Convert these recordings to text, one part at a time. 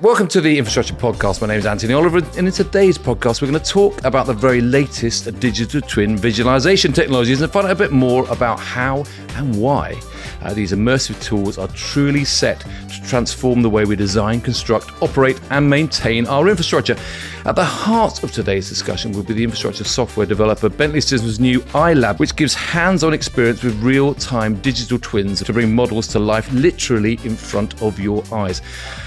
Welcome to the Infrastructure Podcast. My name is Anthony Oliver, and in today's podcast, we're going to talk about the very latest digital twin visualization technologies and find out a bit more about how and why these immersive tools are truly set to transform the way we design, construct, operate, and maintain our infrastructure. At the heart of today's discussion will be the infrastructure software developer Bentley Systems' new iLab, which gives hands-on experience with real-time digital twins to bring models to life literally in front of your eyes.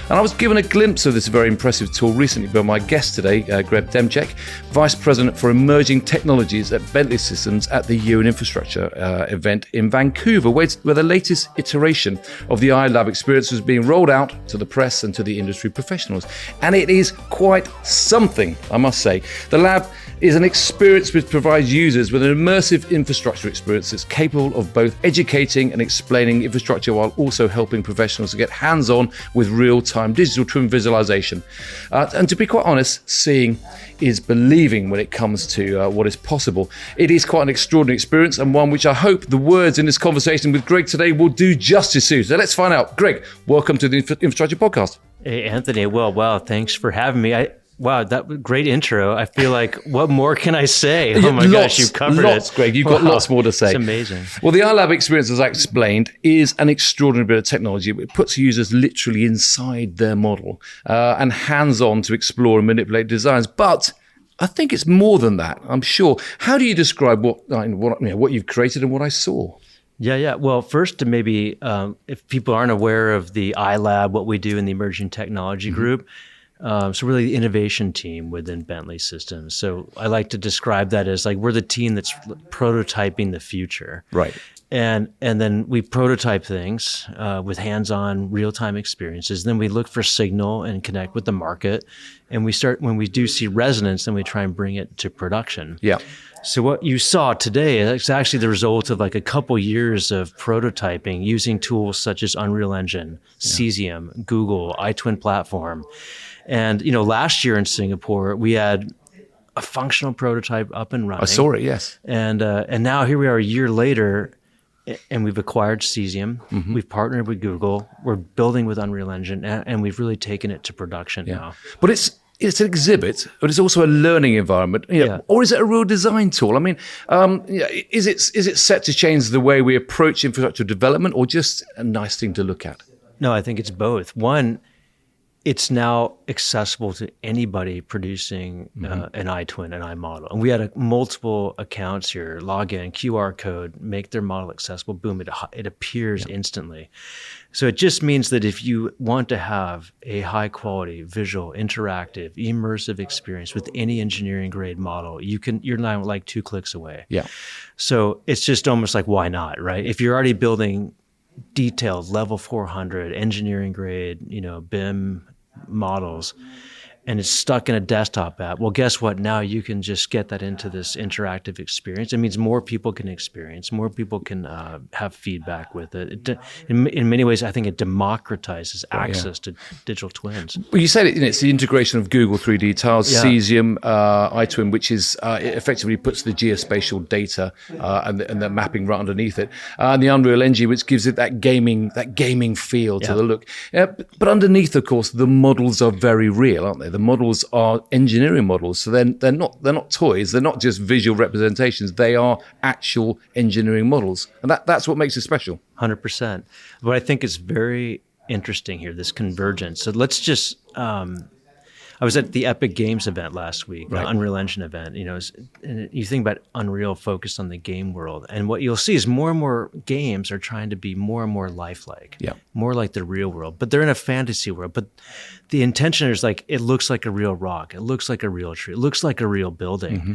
And I was given a glimpse of this very impressive tool recently by my guest today, Greg Demchak, Vice President for Emerging Technologies at Bentley Systems at the Year in Infrastructure event in Vancouver, where the latest iteration of the iLab experience was being rolled out to the press and to the industry professionals. And it is quite something, I must say. The lab is an experience which provides users with an immersive infrastructure experience that's capable of both educating and explaining infrastructure while also helping professionals to get hands-on with real-time digital twin visualization. And to be quite honest, seeing is believing when it comes to what is possible. It is quite an extraordinary experience, and one which I hope the words in this conversation with Greg today will do justice to. So let's find out. Greg, welcome to the Infrastructure Podcast. Hey, Anthony. Well, wow, thanks for having me. Wow, that was great intro. I feel like, what more can I say? Oh my gosh, you've covered lots, it. Greg. You've got lots more to say. It's amazing. Well, the iLab experience, as I explained, is an extraordinary bit of technology. It puts users literally inside their model and hands-on to explore and manipulate designs. But I think it's more than that, I'm sure. How do you describe what you've created and what I saw? Yeah. Well, first, to maybe, if people aren't aware of the iLab, what we do in the Emerging Technology Group, so really the innovation team within Bentley Systems. So I like to describe that as like we're the team that's prototyping the future. Right. And then we prototype things with hands-on real-time experiences. Then we look for signal and connect with the market. And when we do see resonance, then we try and bring it to production. Yeah. So what you saw today is actually the result of like a couple years of prototyping using tools such as Unreal Engine, Cesium, Google, iTwin platform. And, last year in Singapore, we had a functional prototype up and running. I saw it, yes. And now here we are a year later, and we've acquired Cesium. Mm-hmm. We've partnered with Google. We're building with Unreal Engine, and we've really taken it to production now. But it's an exhibit, but it's also a learning environment. Or is it a real design tool? I mean, is it set to change the way we approach infrastructure development, or just a nice thing to look at? No, I think it's both. One, it's now accessible to anybody producing an iTwin, an iModel. And we had multiple accounts here, log in, QR code, make their model accessible, boom, it appears instantly. So it just means that if you want to have a high quality, visual, interactive, immersive experience with any engineering grade model, you're now like 2 clicks away. Yeah. So it's just almost like, why not, right? If you're already building detailed level 400 engineering grade, BIM models, and it's stuck in a desktop app. Well, guess what? Now you can just get that into this interactive experience. It means more people can experience, more people can have feedback with it. In many ways, I think it democratizes access to digital twins. Well, you said it's the integration of Google 3D tiles, Cesium, iTwin, which is it effectively puts the geospatial data and the mapping right underneath it, and the Unreal Engine, which gives it that gaming feel to the look. But underneath, of course, the models are very real, aren't they? The models are engineering models, so they're not toys. They're not just visual representations. They are actual engineering models, and that's what makes it special. 100%. But I think it's very interesting here, this convergence. So let's just. I was at the Epic Games event last week, the Unreal Engine event. And you think about Unreal focused on the game world, and what you'll see is more and more games are trying to be more and more lifelike, more like the real world. But they're in a fantasy world. But the intention is like it looks like a real rock, it looks like a real tree, it looks like a real building. Mm-hmm.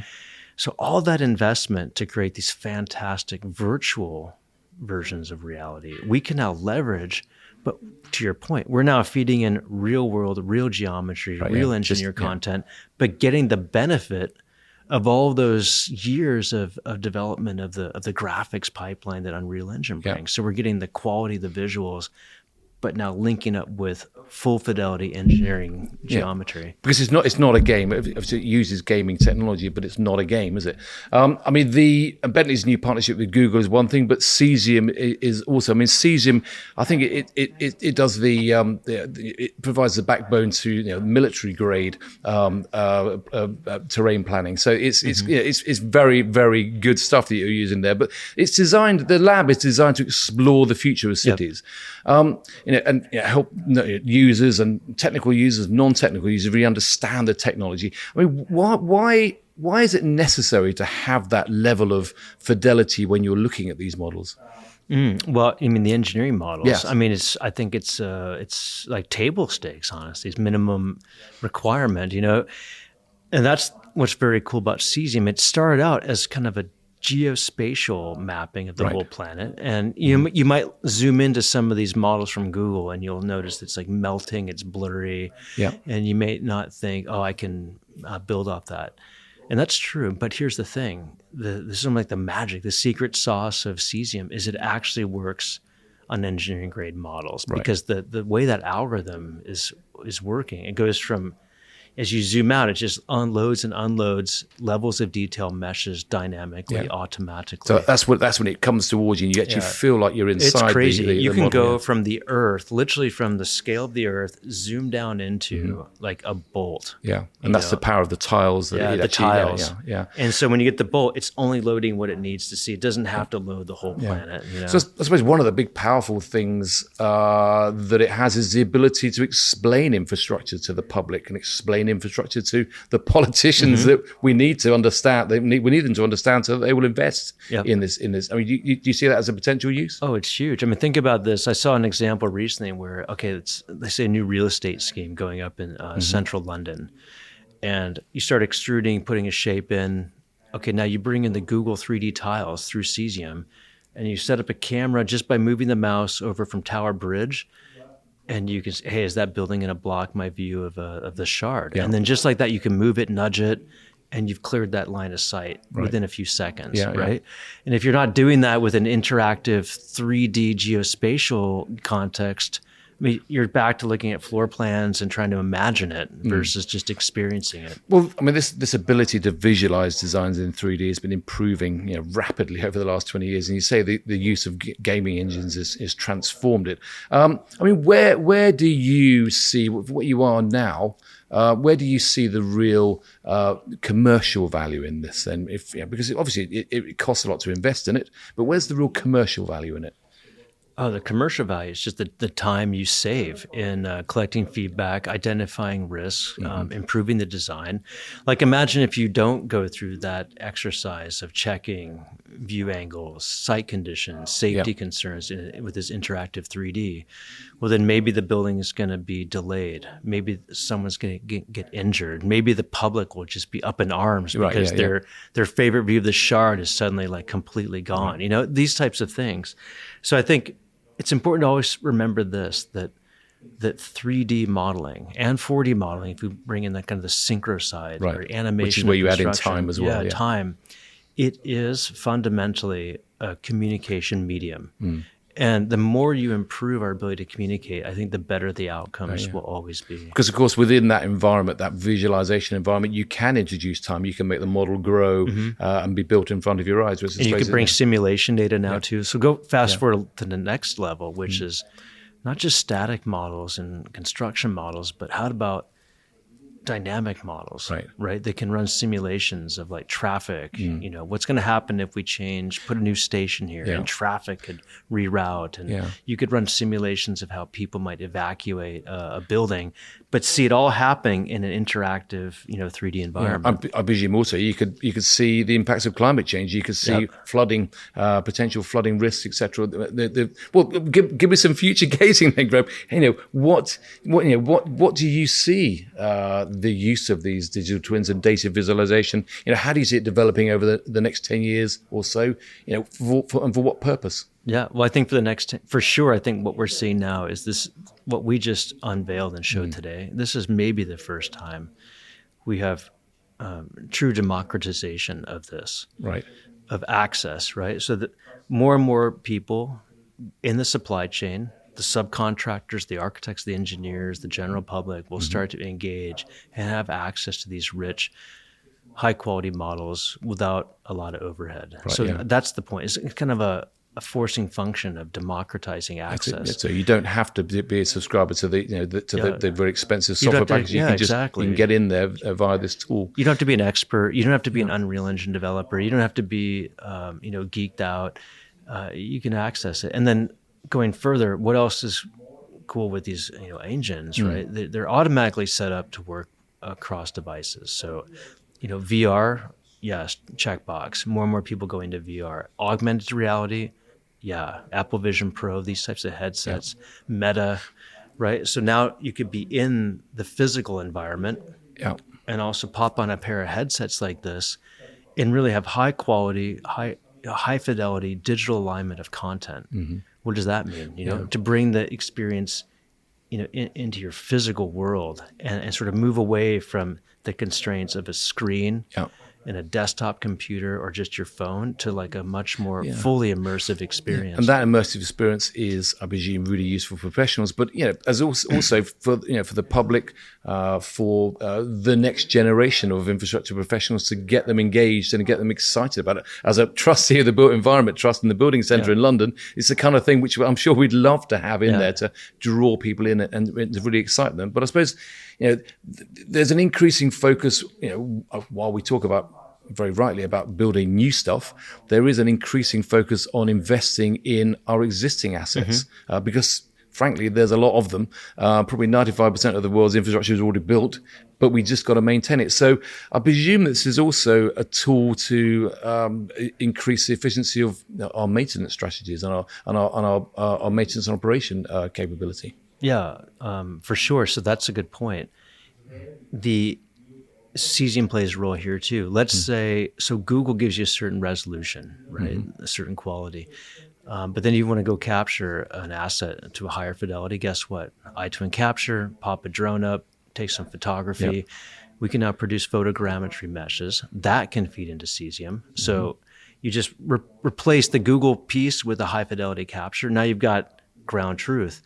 So all that investment to create these fantastic virtual versions of reality, we can now leverage. But to your point, we're now feeding in real world, real geometry, real engineer content, but getting the benefit of all those years of development of the graphics pipeline that Unreal Engine brings. So we're getting the quality of the visuals but now linking up with full fidelity engineering geometry. Because it's not a game. It uses gaming technology, but it's not a game, is it? I mean, Bentley's new partnership with Google is one thing, but Cesium is also. I mean, Cesium, I think it does it provides the backbone to military grade terrain planning. So it's very, very good stuff that you're using there. But it's designed. The lab is designed to explore the future of cities, and help users and technical users, non-technical users really understand the technology. I mean, why is it necessary to have that level of fidelity when you're looking at these models? Well, I mean, the engineering models. Yes. I mean, I think it's like table stakes, honestly. It's minimum requirement, and that's what's very cool about Cesium. It started out as kind of a geospatial mapping of the whole planet, and you might zoom into some of these models from Google, and you'll notice it's like melting, it's blurry, and you may not think, oh, I can build off that, and that's true. But here's the thing: this is like the magic, the secret sauce of Cesium is it actually works on engineering grade models because the way that algorithm is working, it goes from, as you zoom out, it just unloads and unloads levels of detail, meshes dynamically, automatically. So that's when it comes towards you, and you actually feel like you're inside. It's crazy. You can model, go from the Earth, literally from the scale of the Earth, zoom down into like a bolt. Yeah, and that's the power of the tiles. The tiles. Yeah. And so when you get the bolt, it's only loading what it needs to see. It doesn't have to load the whole planet. So I suppose one of the big powerful things that it has is the ability to explain infrastructure to the public and explain infrastructure to the politicians that we need to understand. We need them to understand so that they will invest in this. I mean, do you see that as a potential use? Oh, it's huge. I mean, think about this. I saw an example recently where, let's say a new real estate scheme going up in central London, and you start extruding, putting a shape in. Okay, now you bring in the Google 3D tiles through Cesium, and you set up a camera just by moving the mouse over from Tower Bridge. And you can say, hey, is that building going to block my view of the shard? And then just like that, you can move it, nudge it, and you've cleared that line of sight within a few seconds, right? And if you're not doing that with an interactive 3D geospatial context, I mean, you're back to looking at floor plans and trying to imagine it versus just experiencing it. Well, I mean, this ability to visualize designs in 3D has been improving rapidly over the last 20 years. And you say the use of gaming engines has transformed it. I mean, where do you see what you are now? Where do you see the real commercial value in this then? Because obviously it costs a lot to invest in it, but where's the real commercial value in it? Oh, the commercial value is just the time you save in collecting feedback, identifying risks, improving the design. Like imagine if you don't go through that exercise of checking view angles, site conditions, safety concerns with this interactive 3D. Well, then maybe the building is going to be delayed. Maybe someone's going to get injured. Maybe the public will just be up in arms because their favorite view of the shard is suddenly like completely gone. These types of things. So I think it's important to always remember this, that 3D modeling and 4D modeling, if we bring in that kind of the synchro side or animation, which is where you add in time as well. Time. It is fundamentally a communication medium. And the more you improve our ability to communicate, I think the better the outcomes will always be. Because, of course, within that environment, that visualization environment, you can introduce time. You can make the model grow and be built in front of your eyes. And you can bring simulation data now, too. So go fast forward to the next level, which is not just static models and construction models, but how about dynamic models, right? They can run simulations of like traffic, what's going to happen if we put a new station here and traffic could reroute. And you could run simulations of how people might evacuate a building, but see it all happening in an interactive, 3D environment. I presume also you could see the impacts of climate change. You could see flooding, potential flooding risks, etc. Well, give me some future gazing then, Greg. What do you see the use of these digital twins and data visualization? How do you see it developing over the next 10 years or so? And for what purpose? Yeah, well, I think for sure, I think what we're seeing now is this, what we just unveiled and showed today. This is maybe the first time we have true democratization of this, of access, right? So that more and more people in the supply chain, the subcontractors, the architects, the engineers, the general public will start to engage and have access to these rich, high quality models without a lot of overhead. Right, So yeah. that's the point. It's kind of a forcing function of democratizing That's it. access. So you don't have to be a subscriber to the very expensive software packages. You can exactly. you can get in there via this tool. You don't have to be an expert. You don't have to be an Unreal Engine developer. You don't have to be geeked out. You can access it. And then going further, what else is cool with these engines, right? They're automatically set up to work across devices. So, VR, yes, checkbox. More and more people go into VR. Augmented reality, yeah. Apple Vision Pro, these types of headsets, Meta, right? So now you could be in the physical environment and also pop on a pair of headsets like this and really have high quality, high fidelity digital alignment of content. What does that mean? To bring the experience into your physical world and sort of move away from the constraints of a screen and a desktop computer or just your phone to like a much more fully immersive experience. And that immersive experience is, I presume, really useful for professionals, but as also for the public, for the next generation of infrastructure professionals, to get them engaged and get them excited about it. As a trustee of the built environment trust in the building centre in London, it's the kind of thing which I'm sure we'd love to have in there to draw people in and to really excite them. But I suppose there's an increasing focus. While we talk about very rightly about building new stuff, there is an increasing focus on investing in our existing assets because, frankly, there's a lot of them. Probably 95% of the world's infrastructure is already built, but we just got to maintain it. So I presume this is also a tool to increase the efficiency of our maintenance strategies and our maintenance and operation capability. Yeah, for sure. So that's a good point. The cesium plays a role here too. Let's say, so Google gives you a certain resolution, right? A certain quality. But then you want to go capture an asset to a higher fidelity. Guess what? iTwin capture, pop a drone up, take some photography. We can now produce photogrammetry meshes that can feed into cesium. So you just replace the Google piece with a high fidelity capture. Now you've got ground truth.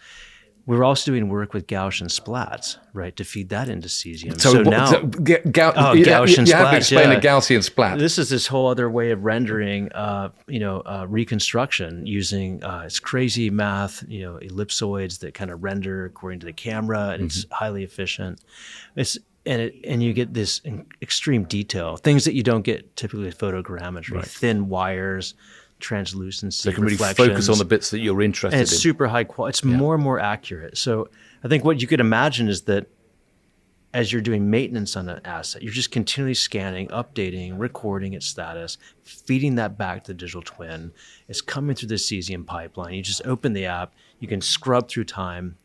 We're also doing work with Gaussian splats, right, to feed that into cesium. So now, Gaussian you splats. Have to explain a Gaussian splat. This is this whole other way of rendering, reconstruction using it's crazy math, ellipsoids that kind of render according to the camera, and it's highly efficient. And you get this extreme detail, things that you don't get typically with photogrammetry, thin wires, translucency, so you can really reflections. focus on the bits that you're interested in. And it's super high quality. It's more and more accurate. So I think what you could imagine is that as you're doing maintenance on an asset, you're just continually scanning, updating, recording its status, feeding that back to the digital twin. It's coming through the cesium pipeline. You just open the app, you can scrub through time,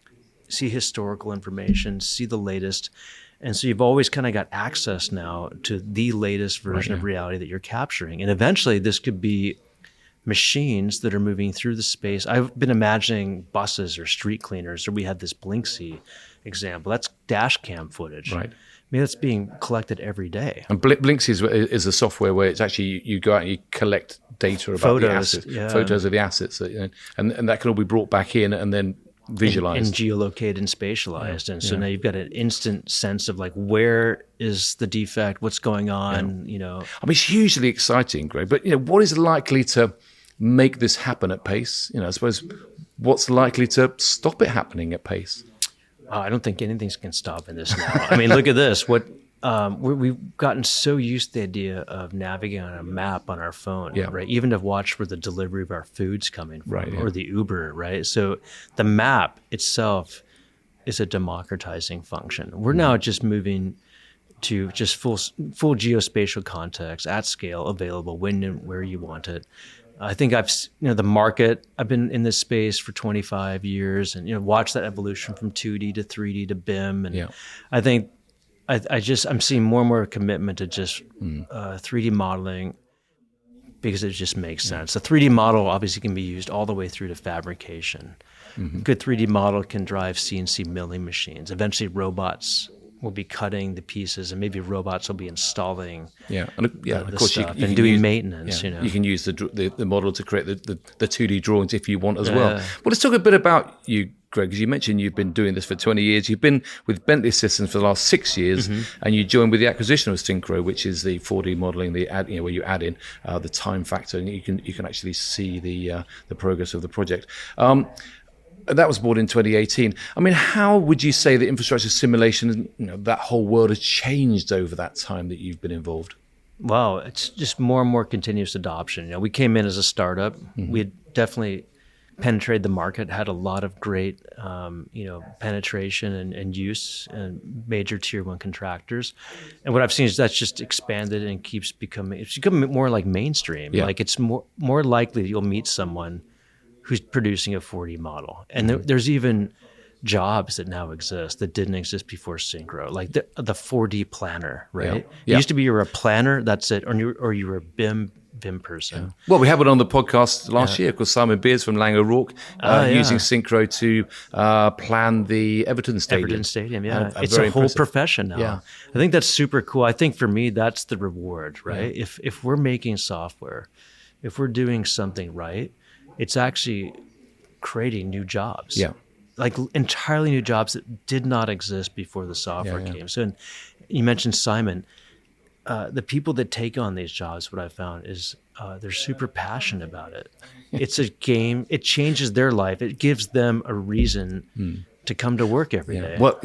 see historical information, see the latest. And so you've always kind of got access now to the latest version of reality that you're capturing. And eventually this could be machines that are moving through the space. I've been imagining buses or street cleaners, or we had this Blinksy example. That's dash cam footage. Right. I mean, that's being collected every day. And Blinksy is a software where it's actually you go out and you collect data about the assets, photos of the assets, and that can all be brought back in and then visualized. And geolocated and spatialized. And so now you've got an instant sense of like, where is the defect? What's going on? I mean, it's hugely exciting, Greg, but what is likely to make this happen at pace? I suppose what's likely to stop it happening at pace? I don't think anything can stop in this now. I mean, look at this. We've gotten so used to the idea of navigating on a map on our phone, right? Even to watch where the delivery of our food's coming from, or the Uber, right? So the map itself is a democratizing function. We're now just moving to just full geospatial context at scale, available when and where you want it. I think the market, I've been in this space for 25 years and, watched that evolution from 2D to 3D to BIM. And I think I'm seeing more and more commitment to just 3D modeling because it just makes sense. The 3D model obviously can be used all the way through to fabrication. Good 3D model can drive CNC milling machines. Eventually robots will be cutting the pieces, and maybe robots will be installing of course stuff and doing maintenance. You can use the model to create the 2D drawings if you want as well. Well, let's talk a bit about you, Greg, as you mentioned, you've been doing this for 20 years. You've been with Bentley Systems for the last 6 years, and you joined with the acquisition of Synchro, which is the 4D modeling, where you add in the time factor, and you can actually see the progress of the project. That was bought in 2018. I mean, how would you say that infrastructure simulation, that whole world has changed over that time that you've been involved? Wow, it's just more and more continuous adoption. We came in as a startup. We had definitely penetrated the market, had a lot of great, penetration and use and major tier one contractors. And what I've seen is that's just expanded and keeps becoming more like mainstream. Yeah. Like it's more likely that you'll meet someone who's producing a 4D model. And there's even jobs that now exist that didn't exist before Synchro, like the 4D planner, right? Yeah. It used to be you were a planner, that's it, or you were a BIM person. Yeah. Well, we had one on the podcast last year, because Simon Beers from Lang O'Rourke using Synchro to plan the Everton Stadium. Yeah. It's a whole profession now. Yeah. I think that's super cool. I think for me, that's the reward, right? Yeah. If we're making software, if we're doing something right, it's actually creating new jobs. Yeah. Like entirely new jobs that did not exist before the software came. So, and you mentioned Simon. The people that take on these jobs, what I found is they're super passionate about it. It's a game. It changes their life. It gives them a reason to come to work every day. Well,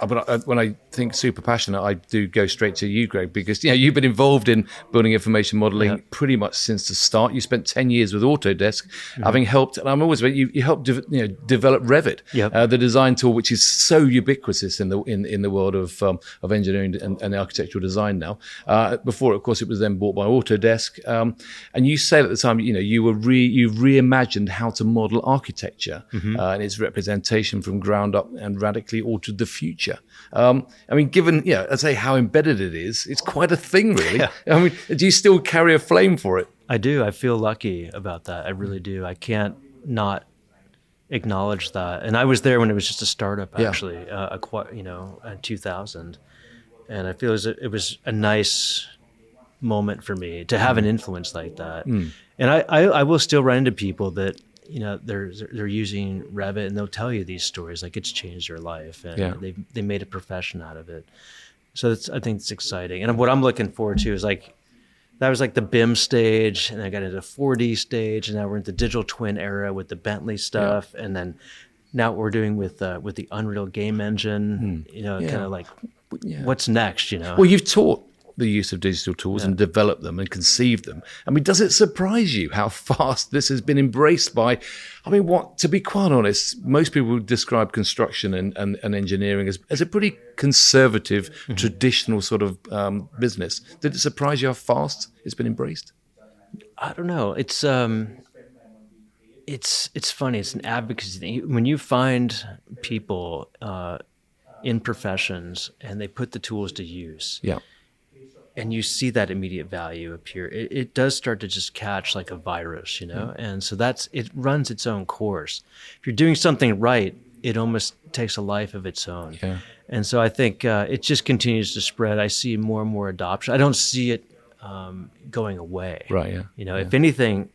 but when I think super passionate, I do go straight to you, Greg, because you've been involved in building information modeling pretty much since the start. You spent 10 years with Autodesk, having helped, and I'm always you helped develop Revit, the design tool, which is so ubiquitous in the world of engineering and architectural design now. Before, of course, it was then bought by Autodesk, and you said at the time, you reimagined how to model architecture and its representation from ground up and radically altered the future. I mean, given, I'd say how embedded it is, it's quite a thing, really. Yeah. I mean, do you still carry a flame for it? I do. I feel lucky about that. I really do. I can't not acknowledge that. And I was there when it was just a startup, actually, in 2000. And I feel it was a nice moment for me to have an influence like that. And I will still run into people that, they're using Revit, and they'll tell you these stories like it's changed their life, and they made a profession out of it. So I think it's exciting. And what I'm looking forward to is that was like the BIM stage, and I got into 4D stage, and now we're in the digital twin era with the Bentley stuff, and then now what we're doing with the Unreal game engine. Kind of like what's next? Well, you've taught the use of digital tools and develop them and conceive them. I mean, does it surprise you how fast this has been embraced by, to be quite honest, most people would describe construction and engineering as a pretty conservative, traditional sort of business. Did it surprise you how fast it's been embraced? I don't know. It's funny. It's an advocacy thing. When you find people in professions and they put the tools to use, and you see that immediate value appear, it does start to just catch like a virus, And so it runs its own course. If you're doing something right, it almost takes a life of its own. Yeah. And so I think it just continues to spread. I see more and more adoption. I don't see it going away. Right, yeah. If anything,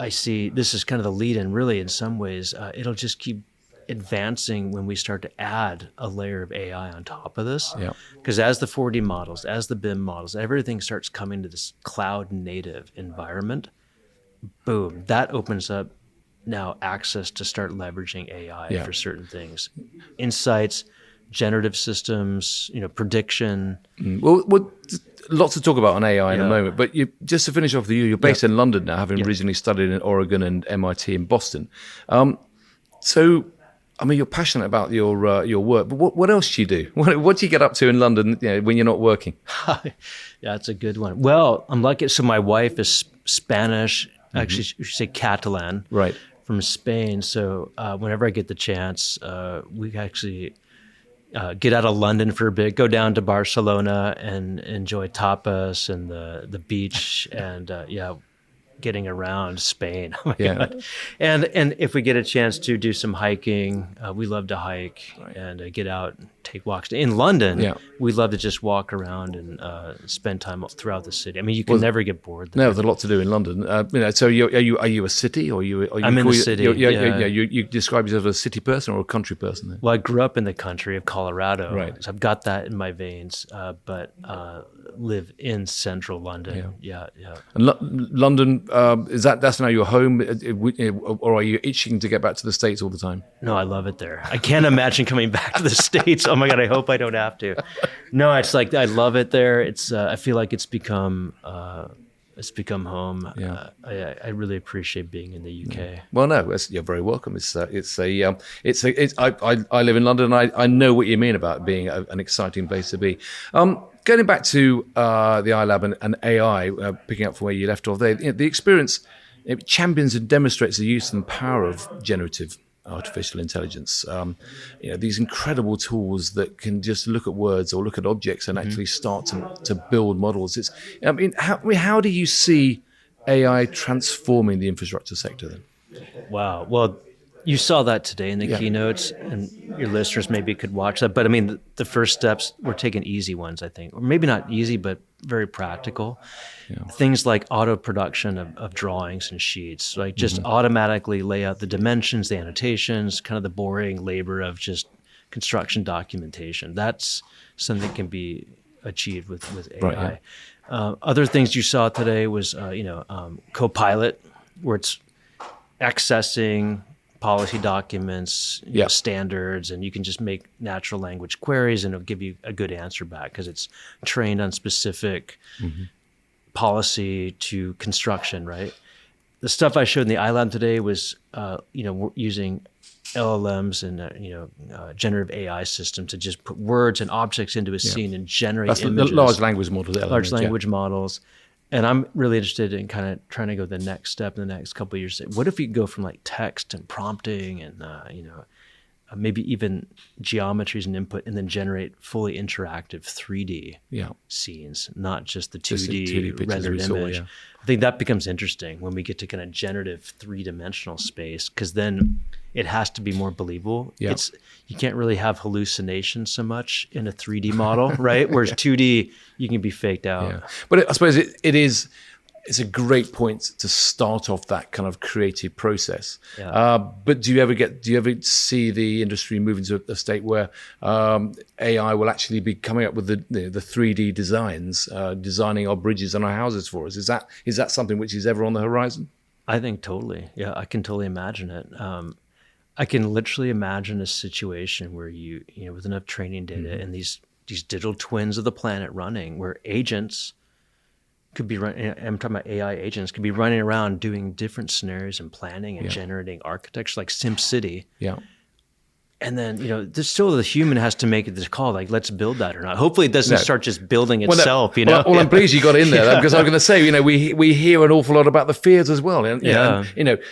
I see this is kind of the lead-in, really, in some ways. It'll just keep advancing when we start to add a layer of AI on top of this. Because as the 4D models, as the BIM models, everything starts coming to this cloud native environment, boom, that opens up now access to start leveraging AI for certain things. Insights, generative systems, prediction. Well, lots to talk about on AI in a moment, but just to finish off you're based in London now, having originally studied in Oregon and MIT in Boston. So, you're passionate about your work, but what else do you do? What do you get up to in London when you're not working? Yeah, it's a good one. Well, I'm lucky. So my wife is Spanish, actually she say Catalan, right, from Spain. So whenever I get the chance, we actually get out of London for a bit, go down to Barcelona and enjoy tapas and the beach and getting around Spain. Oh my God. And if we get a chance to do some hiking, we love to hike and get out, take walks. In London, Yeah. we love to just walk around and spend time throughout the city. I mean, you can never get bored there. No, there's a lot to do in London. So are you a city, or are you? I'm in the city. You describe yourself as a city person or a country person then? Well, I grew up in the country of Colorado, Right. so I've got that in my veins, but live in central London. Yeah. And London, that's now your home, or are you itching to get back to the States all the time? No, I love it there. I can't imagine coming back to the States. Oh my God, I hope I don't have to. No, it's like I love it there. It's I feel like it's become home. Yeah. I really appreciate being in the UK. Well, no, you're very welcome. I live in London. I know what you mean about being an exciting place to be. Going back to the iLab and AI, picking up from where you left off there, the experience it champions and demonstrates the use and power of generative artificial intelligence. These incredible tools that can just look at words or look at objects and actually start to build models. How do you see AI transforming the infrastructure sector then? Wow. Well, you saw that today in the keynotes, and your listeners maybe could watch that. But I mean, the first steps, we're taking easy ones, I think. Or maybe not easy, but very practical. Yeah. Things like auto production of drawings and sheets, like just automatically lay out the dimensions, the annotations, kind of the boring labor of just construction documentation. That's something that can be achieved with AI. Right, yeah. Other things you saw today was, Copilot, where it's accessing policy documents, standards, and you can just make natural language queries and it'll give you a good answer back because it's trained on specific policy to construction, right? The stuff I showed in the iLab today was, using LLMs and generative AI systems to just put words and objects into a scene and generate images. The large language models. Large language models. And I'm really interested in kind of trying to go the next step in the next couple of years. What if we go from like text and prompting and, maybe even geometries and input and then generate fully interactive 3D scenes, not just the 2D rendered image. I think that becomes interesting when we get to kind of generative 3-dimensional space, because then it has to be more believable. You can't really have hallucinations so much in a 3D model, right? Whereas 2D, you can be faked out. Yeah. But I suppose it's a great point to start off that kind of creative process. Yeah. But do you ever see the industry moving to a state where AI will actually be coming up with the 3D designs, designing our bridges and our houses for us? Is that something which is ever on the horizon? I think totally. Yeah, I can totally imagine it. I can literally imagine a situation where you with enough training data and these digital twins of the planet running, where agents could be running, I'm talking about AI agents, could be running around doing different scenarios and planning and generating architecture like SimCity. Yeah. And then, there's still the human has to make this call, like, let's build that or not. Hopefully it doesn't start just building itself, Well, I'm pleased you got in there, because I was going to say, we hear an awful lot about the fears as well. And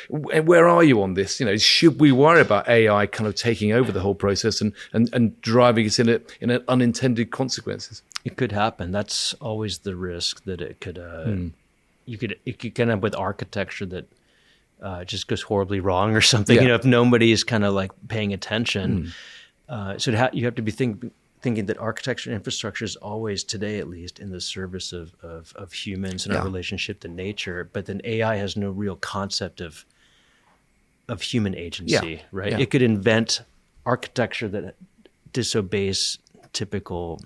where are you on this? Should we worry about AI kind of taking over the whole process and driving us in unintended consequences? It could happen. That's always the risk, that it could, it could end up with architecture that just goes horribly wrong or something, if nobody is kind of like paying attention. So you have to be thinking that architecture and infrastructure is always, today at least, in the service of humans and our relationship to nature. But then AI has no real concept of human agency, right? Yeah. It could invent architecture that disobeys typical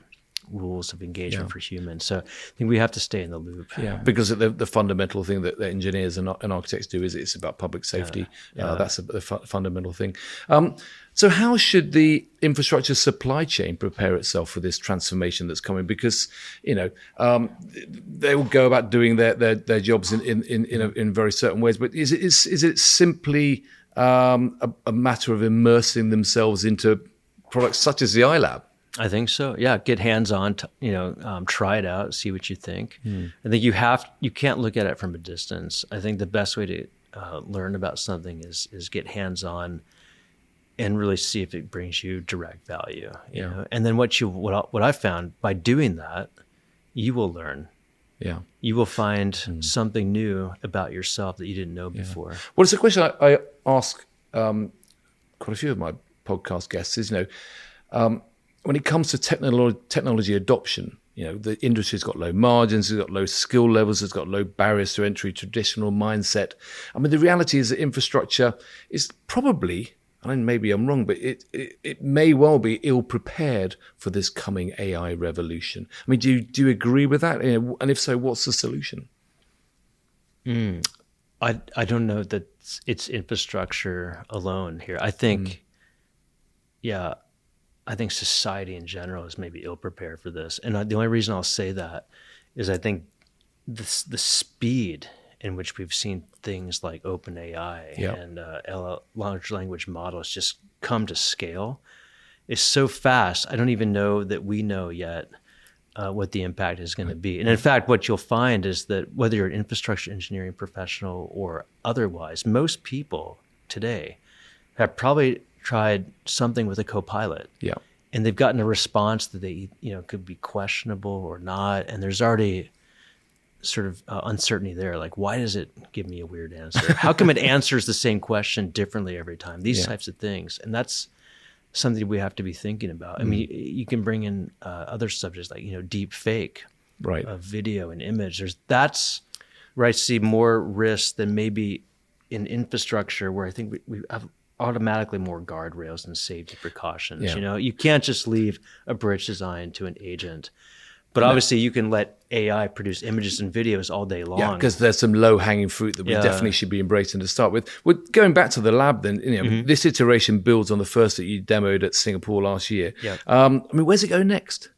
rules of engagement for humans. So I think we have to stay in the loop. Yeah, because the fundamental thing that engineers and architects do is it's about public safety. That's the fundamental thing. So how should the infrastructure supply chain prepare itself for this transformation that's coming? Because they will go about doing their jobs in very certain ways. But is it simply a matter of immersing themselves into products such as the iLab? I think so. Yeah, get hands-on. Try it out. See what you think. I think you can't look at it from a distance. I think the best way to learn about something is get hands-on and really see if it brings you direct value. You know? And then what I found by doing that, you will learn. Yeah, you will find something new about yourself that you didn't know before. Well, it's a question I ask quite a few of my podcast guests. Is when it comes to technology adoption, the industry's got low margins, it's got low skill levels, it's got low barriers to entry, traditional mindset. I mean, the reality is that infrastructure is probably, and maybe I'm wrong, but it may well be ill prepared for this coming AI revolution. I mean, do you agree with that? And if so, what's the solution? I don't know that it's infrastructure alone here. I think, I think society in general is maybe ill prepared for this. And the only reason I'll say that is I think the speed in which we've seen things like OpenAI and large language models just come to scale is so fast. I don't even know that we know yet what the impact is going to be. And in fact, what you'll find is that whether you're an infrastructure engineering professional or otherwise, most people today have probably tried something with a co-pilot. Yeah. And they've gotten a response that they, could be questionable or not. And there's already sort of uncertainty there. Like, why does it give me a weird answer? How come it answers the same question differently every time? These types of things. And that's something we have to be thinking about. I mean, you can bring in other subjects like, deep fake, right? Video and image. That's where I see more risk than maybe in infrastructure, where I think we have automatically more guardrails and safety precautions. Yeah. You can't just leave a bridge design to an agent. But obviously you can let AI produce images and videos all day long. Yeah, because there's some low-hanging fruit that we definitely should be embracing to start with. Well, going back to the lab then, this iteration builds on the first that you demoed at Singapore last year. Yeah. I mean, where's it go next?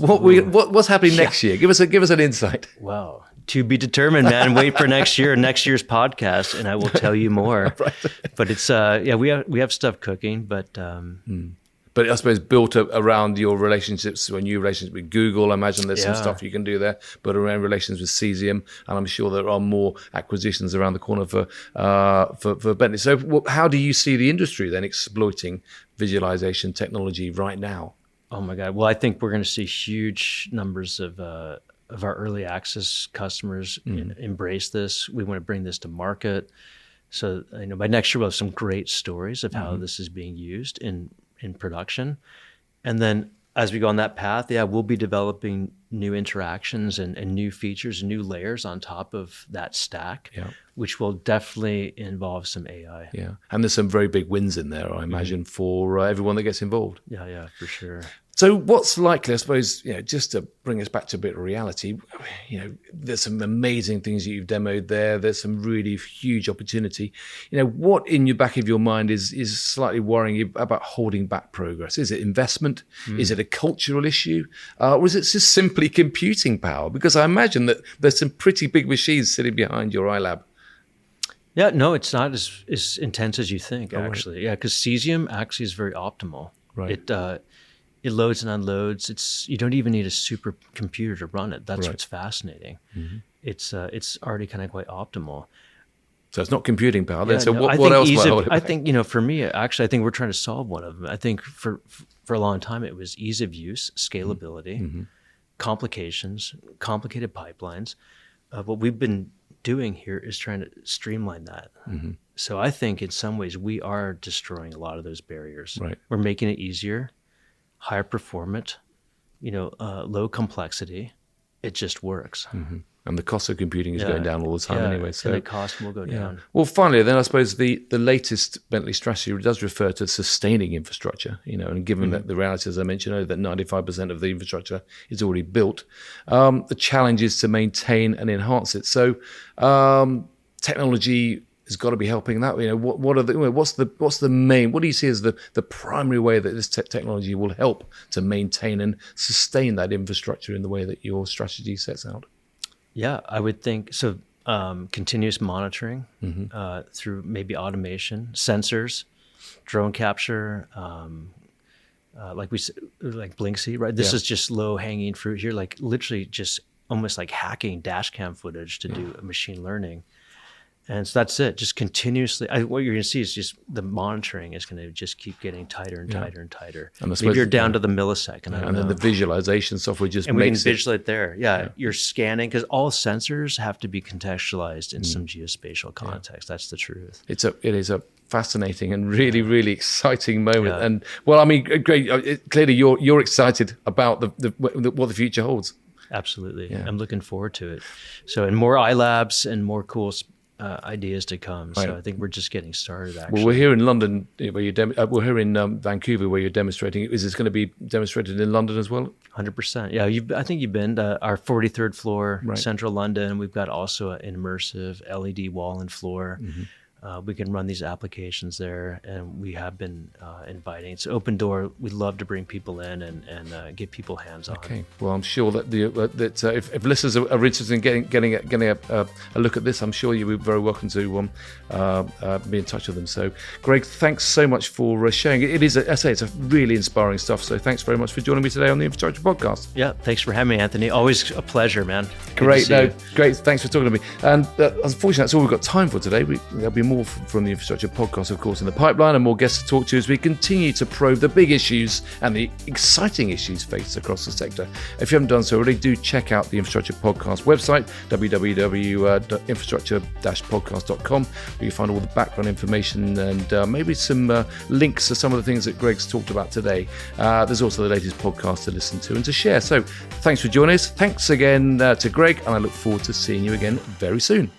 What's happening next year? Give us an insight. Well, to be determined, man. Wait for next year's podcast, and I will tell you more. Right. But it's we have stuff cooking, but But I suppose built around your relationships, your new relationship with Google, I imagine there's some stuff you can do there, but around relations with Cesium, and I'm sure there are more acquisitions around the corner for Bentley. So how do you see the industry then exploiting visualization technology right now? Oh my God. Well, I think we're going to see huge numbers of our early access customers embrace this. We want to bring this to market. So, by next year, we'll have some great stories of how this is being used in production. And then as we go on that path, we'll be developing new interactions and new features, new layers on top of that stack, which will definitely involve some AI. Yeah. And there's some very big wins in there, I imagine, for everyone that gets involved. Yeah, for sure. So what's likely, I suppose, just to bring us back to a bit of reality, there's some amazing things that you've demoed there. There's some really huge opportunity. What in the back of your mind is slightly worrying you about holding back progress? Is it investment? Is it a cultural issue? Or is it just simply computing power? Because I imagine that there's some pretty big machines sitting behind your iLab. Yeah, no, it's not as intense as you think, actually. Right. Yeah, because Cesium actually is very optimal. Right. It loads and unloads. You don't even need a supercomputer to run it. That's what's fascinating. It's already kind of quite optimal. So it's not computing power. Yeah, so no, what else? I think for me, actually, I think we're trying to solve one of them. I think for a long time it was ease of use, scalability, complications, complicated pipelines. What we've been doing here is trying to streamline that. So I think in some ways we are destroying a lot of those barriers. Right. We're making it easier, higher performant, low complexity. It just works. And the cost of computing is going down all the time anyway. So and the cost will go down. Well, finally, then I suppose the latest Bentley strategy does refer to sustaining infrastructure, and given that the reality, as I mentioned, that 95% of the infrastructure is already built, the challenge is to maintain and enhance it. So technology has got to be helping that. What's the main? What do you see as the primary way that this technology will help to maintain and sustain that infrastructure in the way that your strategy sets out? Yeah, I would think so. Continuous monitoring through maybe automation, sensors, drone capture, like Blinksy, right? This is just low hanging fruit here, like literally just almost like hacking dash cam footage to do machine learning. And so that's it. Just continuously, what you're going to see is just the monitoring is going to just keep getting tighter and tighter and tighter. And maybe you're down to the millisecond. And then the visualization software just and makes we can visualize there. Yeah, you're scanning because all sensors have to be contextualized in some geospatial context. That's the truth. It is a fascinating and really, really exciting moment. Yeah. And well, I mean, great. Clearly, you're excited about what the future holds. Absolutely, I'm looking forward to it. So, and more iLabs and more cool ideas to come. So I think we're just getting started. Actually, well, we're here in London, where we're here in Vancouver, where you're demonstrating. Is this going to be demonstrated in London as well? 100%. Yeah, I think you've been to our 43rd floor, central London. We've got also an immersive LED wall and floor. Mm-hmm. We can run these applications there, and we have been inviting. It's open door. We'd love to bring people in and get people hands on. Okay. Well, I'm sure that if listeners are interested in getting a look at this, I'm sure you'll be very welcome to be in touch with them. So, Greg, thanks so much for sharing. It is, I say, it's a really inspiring stuff. So, thanks very much for joining me today on the Infrastructure Podcast. Yeah, thanks for having me, Anthony. Always a pleasure, man. Great. Great. Thanks for talking to me. And unfortunately, that's all we've got time for today. There'll be more from the Infrastructure Podcast, of course, in the pipeline, and more guests to talk to as we continue to probe the big issues and the exciting issues faced across the sector. If you haven't done so already, do check out the Infrastructure Podcast website, www.infrastructure-podcast.com, where you find all the background information and maybe some links to some of the things that Greg's talked about today. There's also the latest podcast to listen to and to share. So thanks for joining us. Thanks again to Greg, and I look forward to seeing you again very soon.